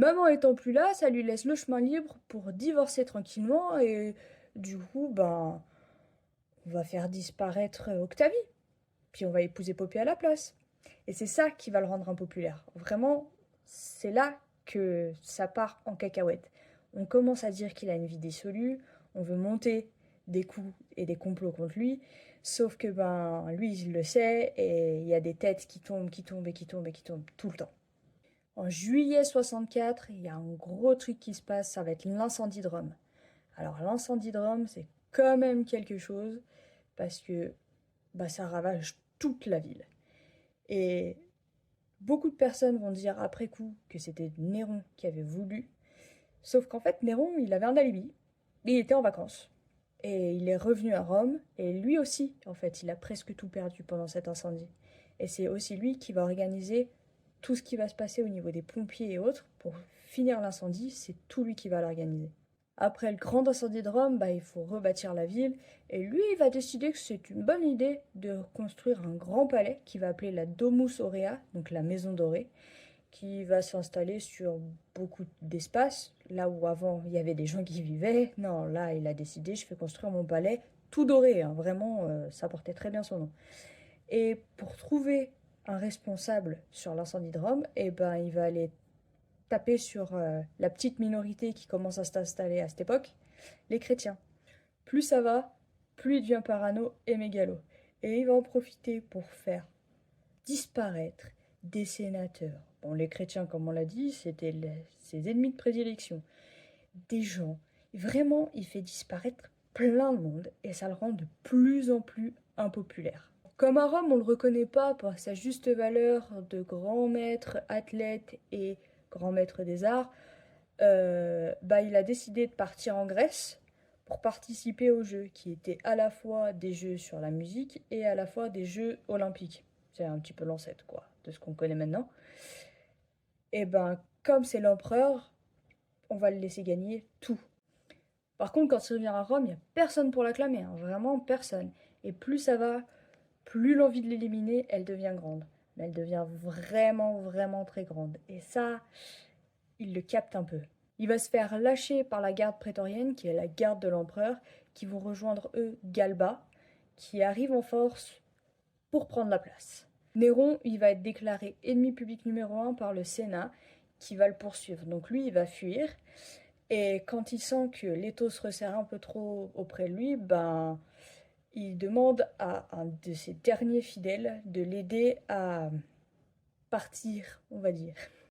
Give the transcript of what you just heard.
Maman étant plus là, ça lui laisse le chemin libre pour divorcer tranquillement et du coup, ben, on va faire disparaître Octavie, puis on va épouser Poppy à la place. Et c'est ça qui va le rendre impopulaire. Vraiment, c'est là que ça part en cacahuète. On commence à dire qu'il a une vie dissolue, on veut monter des coups et des complots contre lui, sauf que ben lui il le sait et il y a des têtes qui tombent, qui tombent et qui tombent et qui tombent tout le temps. En juillet 64, il y a un gros truc qui se passe, ça va être l'incendie de Rome. Alors l'incendie de Rome, c'est quand même quelque chose parce que bah, ça ravage toute la ville. Et beaucoup de personnes vont dire après coup que c'était Néron qui avait voulu, sauf qu'en fait Néron, il avait un alibi, il était en vacances. Et il est revenu à Rome, et lui aussi, en fait, il a presque tout perdu pendant cet incendie. Et c'est aussi lui qui va organiser tout ce qui va se passer au niveau des pompiers et autres pour finir l'incendie, c'est tout lui qui va l'organiser. Après le grand incendie de Rome, bah, il faut rebâtir la ville, et lui, il va décider que c'est une bonne idée de construire un grand palais qu'il va appeler la Domus Aurea, donc la maison dorée, qui va s'installer sur beaucoup d'espace, là où avant il y avait des gens qui vivaient. Non, là, il a décidé, je fais construire mon palais tout doré, hein, vraiment, ça portait très bien son nom. Et pour trouver un responsable sur l'incendie de Rome, eh ben, il va aller taper sur la petite minorité qui commence à s'installer à cette époque, les chrétiens. Plus ça va, plus il devient parano et mégalo. Et il va en profiter pour faire disparaître des sénateurs. Bon, les chrétiens, comme on l'a dit, c'était ses ennemis de prédilection. Des gens. Vraiment, il fait disparaître plein de monde et ça le rend de plus en plus impopulaire. Comme à Rome, on ne le reconnaît pas pour sa juste valeur de grand maître, athlète et grand maître des arts, bah, il a décidé de partir en Grèce pour participer aux Jeux, qui étaient à la fois des Jeux sur la musique et à la fois des Jeux olympiques. C'est un petit peu l'ancêtre, quoi, de ce qu'on connaît maintenant. Et ben, comme c'est l'empereur, on va le laisser gagner tout. Par contre, quand il revient à Rome, il n'y a personne pour l'acclamer, hein, vraiment personne. Et plus ça va, plus l'envie de l'éliminer, elle devient grande. Mais elle devient vraiment, vraiment très grande. Et ça, il le capte un peu. Il va se faire lâcher par la garde prétorienne, qui est la garde de l'empereur, qui vont rejoindre eux Galba, qui arrive en force pour prendre la place. Néron, il va être déclaré ennemi public numéro un par le Sénat, qui va le poursuivre. Donc lui, il va fuir. Et quand il sent que l'étau se resserre un peu trop auprès de lui, ben, il demande à un de ses derniers fidèles de l'aider à partir, on va dire.